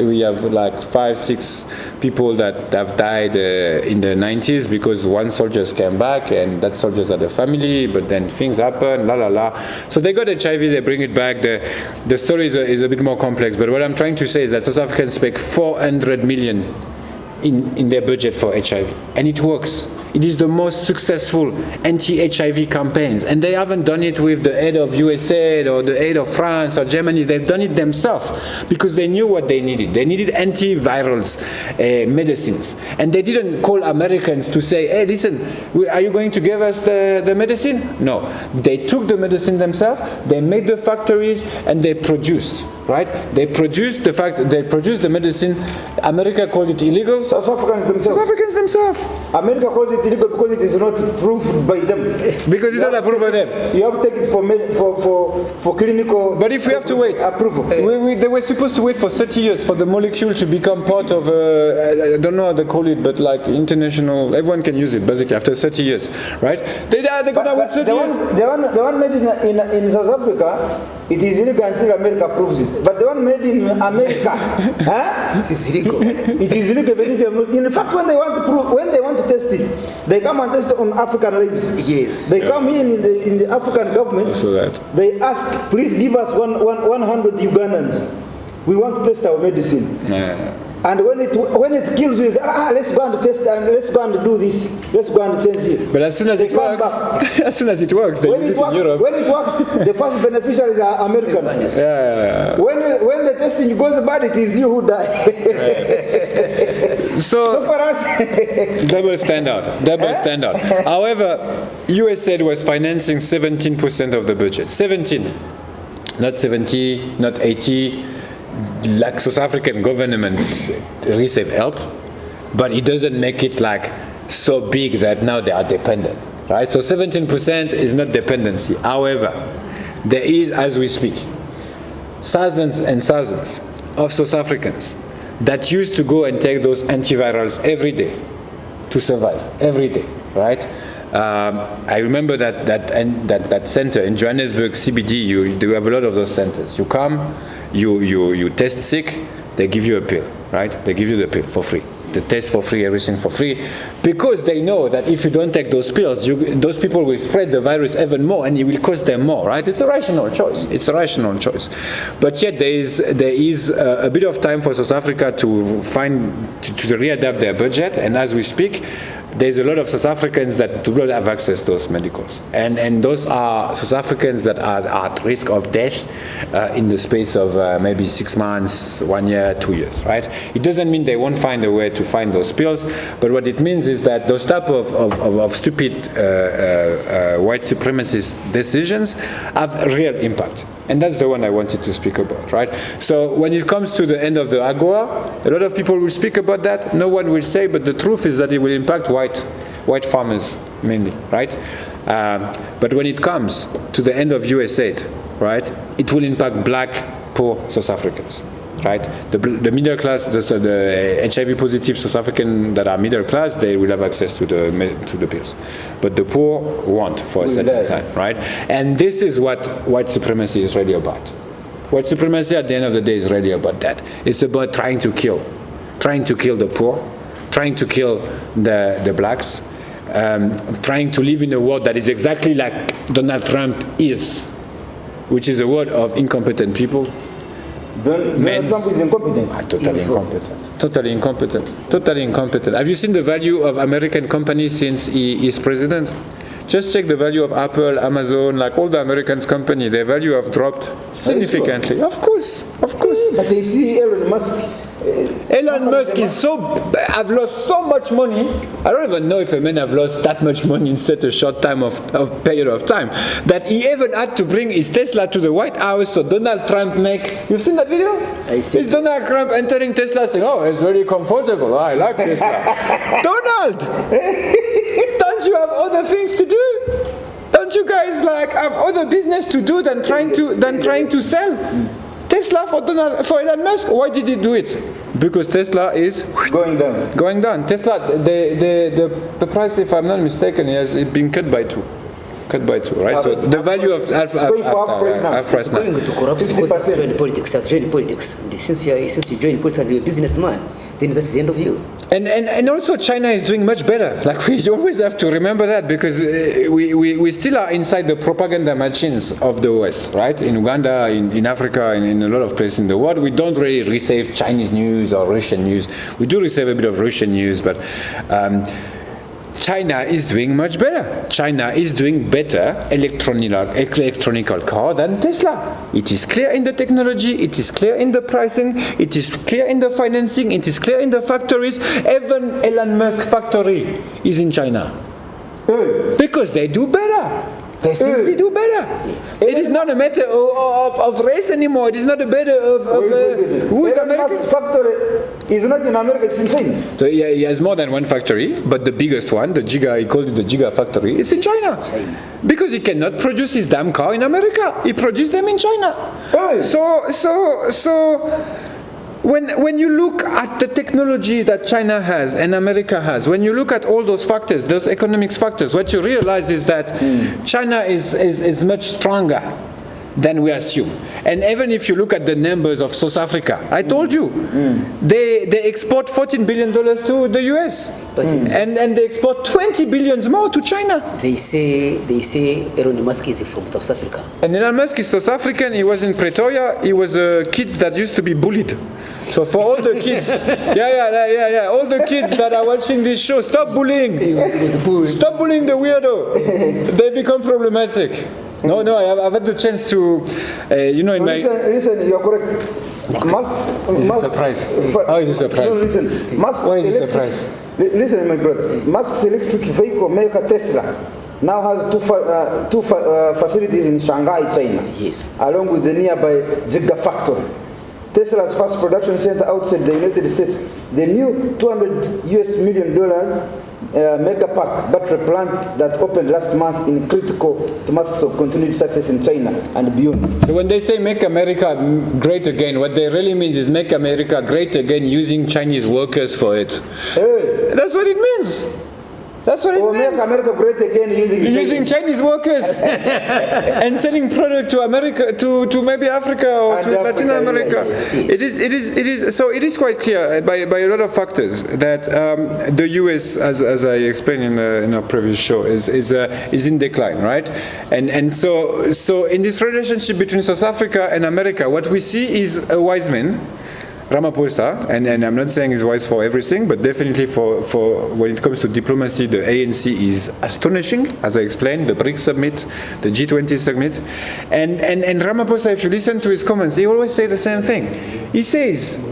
we have like 5-6 people that have died in the 90s because one soldier came back and that soldiers had a family, but then things happen, la la la. So they got HIV, they bring it back. The story is a bit more complex, but what I'm trying to say is that South Africans spend 400 million in their budget for HIV, and it works. It is the most successful anti-HIV campaigns, and they haven't done it with the aid of USA or the aid of France or Germany. They've done it themselves because they knew what they needed. They needed antivirals, medicines, and they didn't call Americans to say, hey, listen, are you going to give us the medicine? No, they took the medicine themselves, they made the factories, and they produced, right? They produced the medicine. America called it illegal. South Africans themselves. America calls it illegal because it is not approved by them. Because it's not approved by them. You have to take it for clinical. But if we have to wait, approval. They were supposed to wait for 30 years for the molecule to become part of, I don't know how they call it, but like international, everyone can use it basically after 30 years, right? They're going to wait 30 years. The one made in South Africa, it is illegal until America approves it. But the one made in America, it is illegal. It is illegal even if you have not. In fact, when they want to test it, they come and test it on African lives. Yes. They come in the African government. So that. They ask, please give us 100 Ugandans. We want to test our medicine. Yeah. And when it kills you, say, let's go and test and let's go and do this. Let's go and change it. But as soon as it works, they use it in Europe. When it works, the first beneficiaries are Americans. Yeah. When the testing goes bad, it is you who die. So for us, double standard. However, USAID was financing 17% of the budget. 17, not 70, not 80. Like South African governments receive help, but it doesn't make it like so big that now they are dependent, right? So 17% is not dependency. However, there is, as we speak, thousands and thousands of South Africans that used to go and take those antivirals every day to survive, every day, right? I remember that center in Johannesburg, CBD, you have a lot of those centers. You come, you test sick, they give you a pill, right? They give you the pill for free. The test for free, everything for free, because they know that if you don't take those pills, those people will spread the virus even more, and it will cost them more, right? It's a rational choice. But yet there is a bit of time for South Africa to readapt their budget, and as we speak, there's a lot of South Africans that do not have access to those medicals. And those are South Africans that are at risk of death in the space of maybe 6 months, 1 year, 2 years, right? It doesn't mean they won't find a way to find those pills, but what it means is that those type of stupid white supremacist decisions have real impact. And that's the one I wanted to speak about, right? So when it comes to the end of the AGOA, a lot of people will speak about that. No one will say, but the truth is that it will impact white farmers mainly, right? But when it comes to the end of USAID, right, it will impact black, poor South Africans, right? The middle class, the HIV positive South African that are middle class, they will have access to the pills. But the poor won't for a certain time, right? And this is what white supremacy is really about. White supremacy at the end of the day is really about that. It's about trying to kill the poor, trying to kill the blacks, trying to live in a world that is exactly like Donald Trump is, which is a world of incompetent people. Donald Trump is incompetent. Totally incompetent. Have you seen the value of American companies since he is president? Just check the value of Apple, Amazon, like all the American companies. Their value have dropped significantly. Of course. But they see Elon Musk. Elon Musk have lost so much money. I don't even know if a man have lost that much money in such a short time of period of time, that he even had to bring his Tesla to the White House so Donald Trump you've seen that video? I see. It's Donald Trump entering Tesla saying, oh, it's very comfortable. Oh, I like Tesla. Donald! Don't you have other things to do? Don't you guys have other business to do than trying to sell? Tesla for Elon Musk, why did he do it? Because Tesla is going down. Tesla, the price, if I'm not mistaken, has been cut by 2. cut by 2, right? So the value of half going for half price now. price now. Going to corrupt because has joined politics. Has joined politics. And since you join politics and you're a businessman, then that's the end of you. And also China is doing much better. Like we always have to remember that because we still are inside the propaganda machines of the West, right? In Uganda, in Africa, in a lot of places in the world, we don't really receive Chinese news or Russian news. We do receive a bit of Russian news, but China is doing much better. China is doing better electronic car than Tesla. It is clear in the technology, it is clear in the pricing, it is clear in the financing, it is clear in the factories. Even Elon Musk factory is in China. Because they do better. They simply do better. Yes. It is not a matter of race anymore. It is not a matter of who is American. Factory is not in America, it's in China. So yeah, he has more than one factory, but the biggest one, the Giga, he called it the Giga factory, it's in China. Because he cannot produce his damn car in America. He produced them in China. So when you look at the technology that China has and America has, when you look at all those factors, those economics factors, what you realize is that China is much stronger than we assume. And even if you look at the numbers of South Africa, I told you, they export $14 billion to the US, and they export 20 billion more to China. They say Elon Musk is from South Africa. And Elon Musk is South African. He was in Pretoria. He was kids that used to be bullied. So for all the kids, all the kids that are watching this show, stop bullying. Stop bullying the weirdo. They become problematic. No, I've had the chance to, in my... Listen, you're correct. Musk... It's a surprise. How is it a surprise? No, listen. Why is it a surprise? Listen, my brother. Musk's electric vehicle maker Tesla now has two facilities in Shanghai, China. Yes. Along with the nearby Gigafactory. Tesla's first production center outside the United States, the new $200 million Megapack battery plant that opened last month is critical to Musk's continued success in China and beyond. So when they say make America great again, what they really mean is make America great again using Chinese workers for it. Hey. That's what it means. That's what it means. Make America great again using Chinese workers and selling product to America, to maybe Africa or to Latin America. Yeah. It is. So it is quite clear by a lot of factors that the U.S., as I explained in our previous show, is in decline, right? And so in this relationship between South Africa and America, what we see is a wise man, Ramaphosa, and I'm not saying he's wise for everything, but definitely for when it comes to diplomacy, the ANC is astonishing, as I explained, the BRICS summit, the G20 summit. And Ramaphosa, if you listen to his comments, he always say the same thing. He says,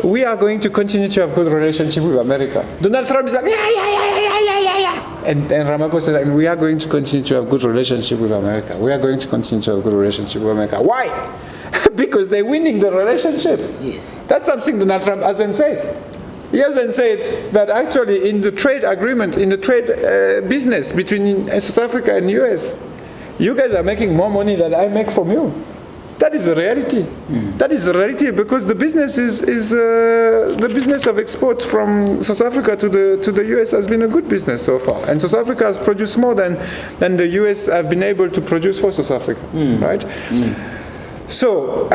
we are going to continue to have good relationship with America. Donald Trump is like, yeah. And Ramaphosa is like, we are going to continue to have good relationship with America. We are going to continue to have good relationship with America. Why? Because they're winning the relationship. Yes. That's something Donald Trump hasn't said. He hasn't said that actually in the trade agreement, in the trade business between South Africa and US, you guys are making more money than I make from you. That is the reality. That is the reality because the business is the business of export from South Africa to the US has been a good business so far. And South Africa has produced more than the US have been able to produce for South Africa, right? So,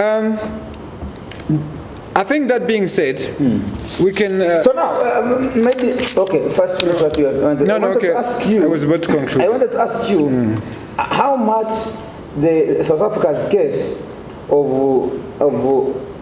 I think that being said, we can... so now, maybe, okay, first finish what you have. I wanted to ask you... I was about to conclude. I wanted to ask you how much the South Africa's case of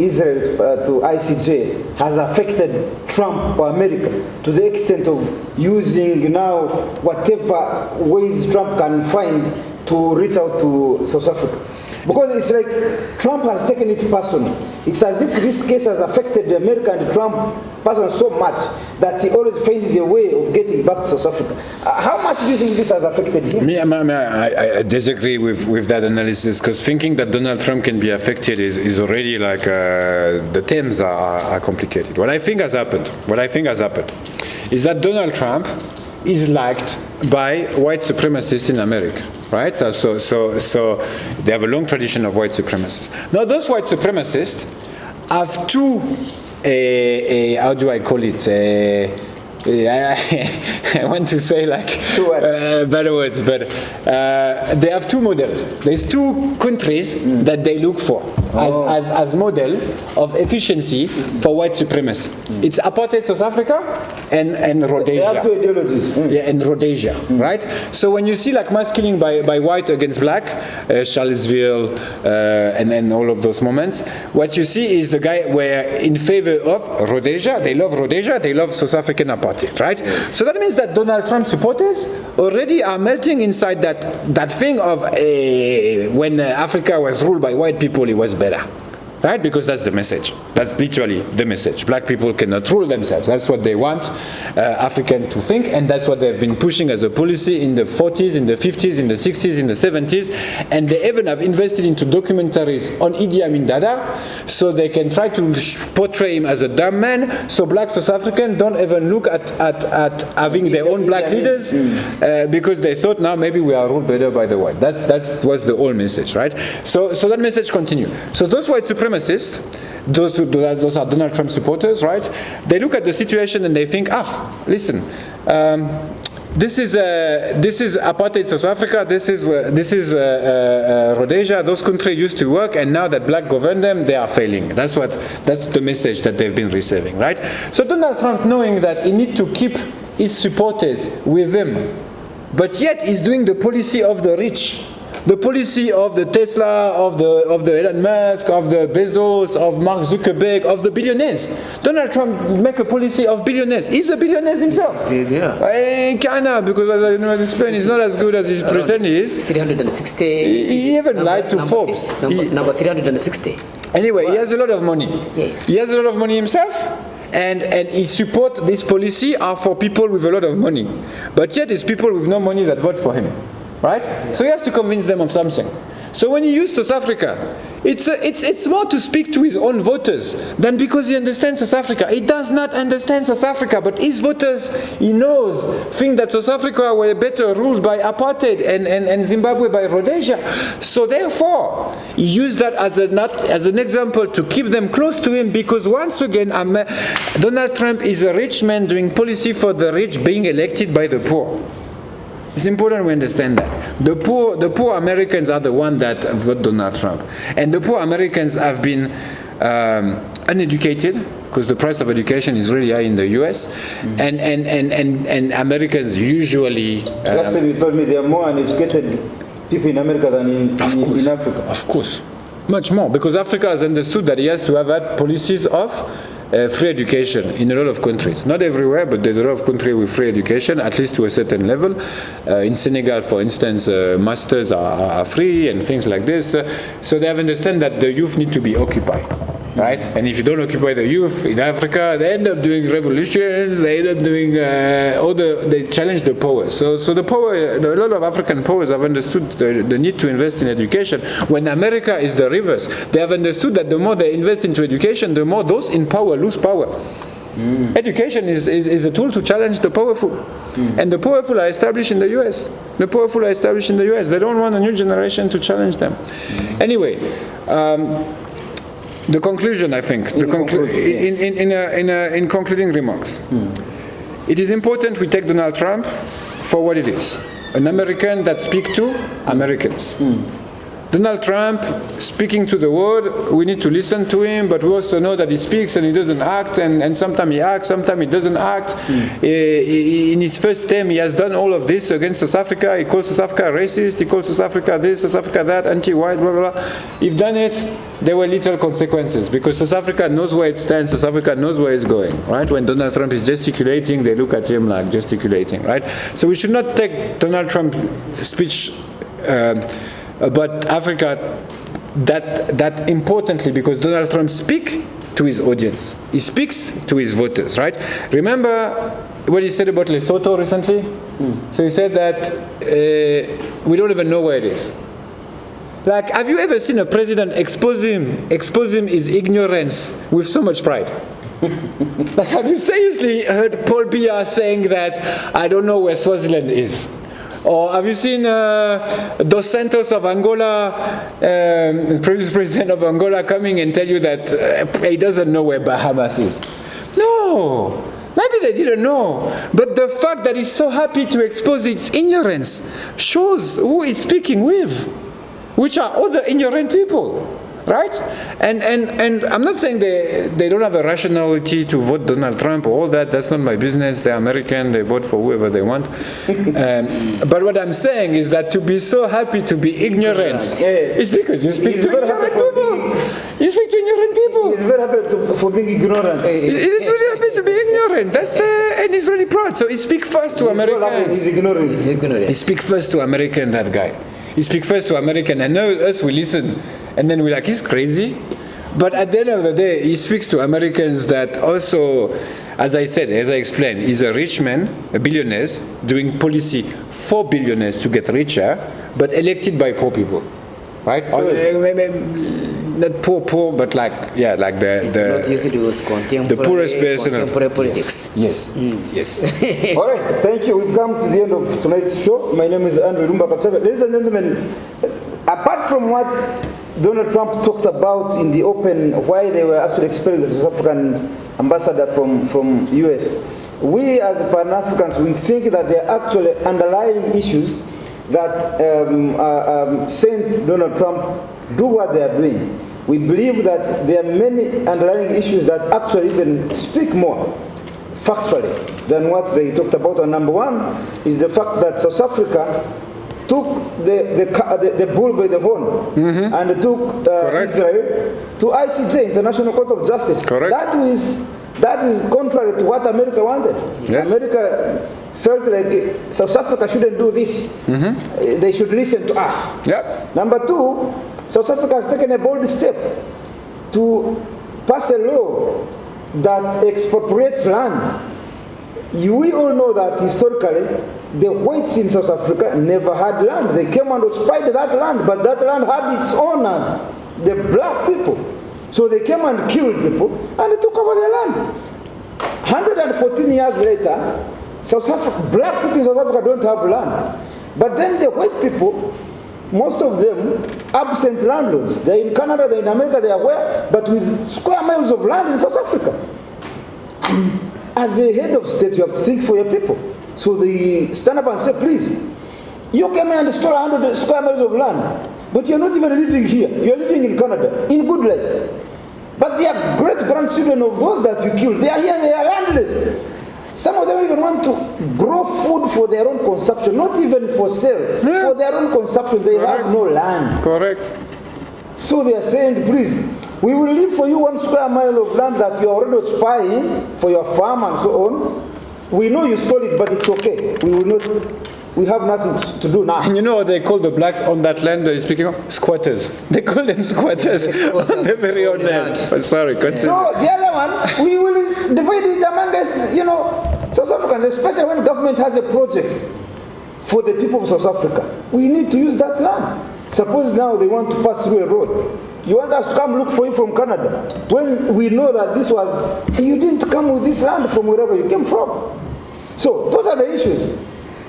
Israel to ICJ has affected Trump or America to the extent of using now whatever ways Trump can find to reach out to South Africa. Because it's like Trump has taken it personally. It's as if this case has affected America and Trump person so much that he always finds a way of getting back to South Africa. How much do you think this has affected him? I disagree with that analysis because thinking that Donald Trump can be affected is already like the terms are complicated. What I think has happened is that Donald Trump is liked by white supremacists in America. Right? So they have a long tradition of white supremacists. Now those white supremacists have two, how do I call it, Yeah, I want to say like better words, but they have two models. There's two countries that they look for as model of efficiency for white supremacy. It's apartheid South Africa and Rhodesia. They have two ideologies. Yeah, and Rhodesia, right? So when you see like mass killing by white against black, Charlottesville, and then all of those moments, what you see is the guy were in favor of Rhodesia. They love Rhodesia. They love South African apartheid, right? So that means that Donald Trump supporters already are melting inside that thing of when Africa was ruled by white people, it was better. Right? Because that's the message. That's literally the message. Black people cannot rule themselves. That's what they want Africans to think, and that's what they've been pushing as a policy in the 40s, in the 50s, in the 60s, in the 70s, and they even have invested into documentaries on Idi Amin Dada, so they can try to portray him as a dumb man, so black South Africans don't even look at having their own black leaders, because they thought now maybe we are ruled better by the white. That was the whole message, right? So that message continues. So those white supremacists, those are Donald Trump supporters, right? They look at the situation and they think, listen, this is apartheid South Africa, this is Rhodesia. Those countries used to work, and now that black govern them, they are failing. That's the message that they've been receiving, right? So Donald Trump, knowing that he needs to keep his supporters with him, but yet he's doing the policy of the rich. The policy of the Tesla, of the Elon Musk, of the Bezos, of Mark Zuckerberg, of the billionaires. Donald Trump make a policy of billionaires. He's a billionaire himself. Yeah. Kinda, because as I know in Spain, he's not as good as he pretends he is. 360. He even lied to Forbes. Number 360. Anyway, he has a lot of money. Yes. He has a lot of money himself. And he support this policy are for people with a lot of money. But yet it's people with no money that vote for him. Right? Yeah. So he has to convince them of something. So when he used South Africa, it's more to speak to his own voters than because he understands South Africa. He does not understand South Africa, but his voters, he knows, think that South Africa were better ruled by apartheid and Zimbabwe by Rhodesia. So therefore, he used that as an example to keep them close to him, because once again, Donald Trump is a rich man doing policy for the rich, being elected by the poor. It's important we understand that. The poor Americans are the ones that vote Donald Trump. And the poor Americans have been uneducated, because the price of education is really high in the US. And Americans usually... Last time you told me there are more uneducated people in America than in Africa. Of course. Much more. Because Africa has understood that he has to have had policies of free education in a lot of countries. Not everywhere, but there's a lot of countries with free education, at least to a certain level. In Senegal, for instance, masters are free and things like this. So they have understand that the youth need to be occupied. Right? And if you don't occupy the youth in Africa, they end up doing revolutions, they end up doing they challenge the power. So the power, a lot of African powers have understood the need to invest in education, when America is the reverse. They have understood that the more they invest into education, the more those in power lose power. Education is a tool to challenge the powerful. And the powerful are established in the US. The powerful are established in the US. They don't want a new generation to challenge them. Anyway, the conclusion, I think, in concluding remarks, it is important we take Donald Trump for what it is, an American that speaks to Americans. Donald Trump speaking to the world, we need to listen to him, but we also know that he speaks and he doesn't act, and sometimes he acts, sometimes he doesn't act. In his first term, he has done all of this against South Africa. He calls South Africa racist, he calls South Africa this, South Africa that, anti-white, blah, blah, blah. He's done it, there were little consequences, because South Africa knows where it stands, South Africa knows where it's going, right? When Donald Trump is gesticulating, they look at him like gesticulating, right? So we should not take Donald Trump's speech about Africa that importantly, because Donald Trump speaks to his audience. He speaks to his voters, right? Remember what he said about Lesotho recently? So he said that we don't even know where it is. Like, have you ever seen a president expose him his ignorance with so much pride? Like, have you seriously heard Paul Biya saying that, I don't know where Swaziland is? Or have you seen Dos Santos of Angola, the previous president of Angola, coming and tell you that he doesn't know where Bahamas is? No. Maybe they didn't know. But the fact that he's so happy to expose its ignorance shows who he's speaking with, which are other ignorant people, right? And I'm not saying they don't have a rationality to vote Donald Trump or all that. That's not my business. They're American. They vote for whoever they want. But what I'm saying is that to be so happy to be ignorant, it's because you speak to ignorant people. You speak to ignorant people. He's very happy for being ignorant. He's really happy to be ignorant. And he's really proud. So he speaks first to Americans. He's ignorant. He speaks first to American, that guy. He speaks first to American, and now us, we listen. And then we're like, he's crazy. But at the end of the day, he speaks to Americans that also, as I said, as I explained, he's a rich man, a billionaire, doing policy for billionaires to get richer, but elected by poor people. Right? Or, not poor, but like the poorest person of contemporary politics. Yes. Yes. All right, thank you. We've come to the end of tonight's show. My name is Andrew Rumba Katsebe. Ladies and gentlemen, apart from what Donald Trump talked about in the open, why they were actually expelling the South African ambassador from US, we as Pan-Africans, we think that there are actually underlying issues that sent Donald Trump do what they are doing. We believe that there are many underlying issues that actually even speak more factually than what they talked about. And number one is the fact that South Africa took the bull by the horn and took Israel to ICJ, International Court of Justice. Correct. That is contrary to what America wanted. Yes. America felt like South Africa shouldn't do this. They should listen to us. Yep. Number two, South Africa has taken a bold step to pass a law that expropriates land. We all know that historically, the whites in South Africa never had land. They came and occupied that land, but that land had its owners, the black people. So they came and killed people, and they took over their land. 114 years later, black people in South Africa don't have land. But then the white people, most of them, absent landlords. They're in Canada, they're in America, they are where? But with square miles of land in South Africa. As a head of state, you have to think for your people. So they stand up and say, please, you came here and stole 100 square miles of land, but you're not even living here. You're living in Canada, in good life. But they are great-grandchildren of those that you killed. They are here, they are landless. Some of them even want to grow food for their own consumption, not even for sale. For their own consumption, they have no land. Correct. So they are saying, please, we will leave for you 1 square mile of land that you are already occupying for your farm and so on. We know you stole it, but it's okay. We have nothing to do now. And you know what they call the blacks on that land that you're speaking of? Squatters. They call them squatters on the very own land. Sorry, continue. So the other one, we will divide it among us, South Africans, especially when government has a project for the people of South Africa. We need to use that land. Suppose now they want to pass through a road. You want us to come look for you from Canada. When we know that you didn't come with this land from wherever you came from. So those are the issues.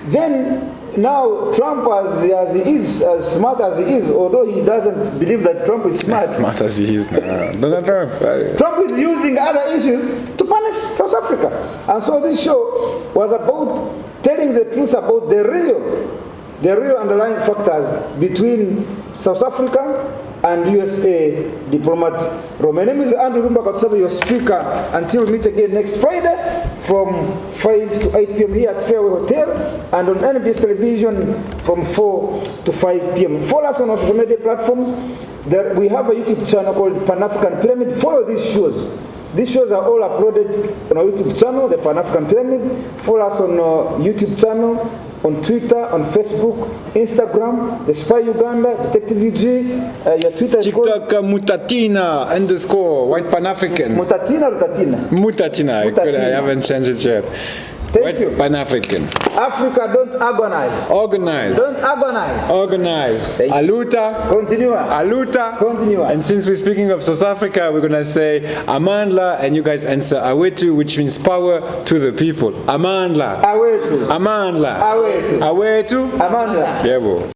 Then now Trump, as he is, as smart as he is, although he doesn't believe that Trump is smart. As smart as he is now. Donald Trump. Trump is using other issues to punish South Africa. And so this show was about telling the truth about the real underlying factors between South Africa and USA diplomat role. My name is Andrew Rumba Katsebe, your speaker. Until we meet again next Friday from 5 to 8 p.m. here at Fairway Hotel and on NBS Television from 4 to 5 p.m. Follow us on our social media platforms. We have a YouTube channel called Pan-African Pyramid. Follow these shows. These shows are all uploaded on our YouTube channel, the Pan-African Pyramid. Follow us on our YouTube channel, on Twitter, on Facebook, Instagram, The Spy Uganda, Detective VG, your Twitter is called TikTok Mutatina _ White Pan-African. Mutatina or Tatina? Mutatina. I haven't changed it yet. Thank you. Pan-African. Africa, don't agonize. Organize. Don't agonize. Organize. Aluta. Continua. Aluta. Continua. And since we're speaking of South Africa, we're going to say Amandla, and you guys answer Awetu, which means power to the people. Amandla. Awetu. Amandla. Awetu. Awetu. Amandla. Yeah, bro.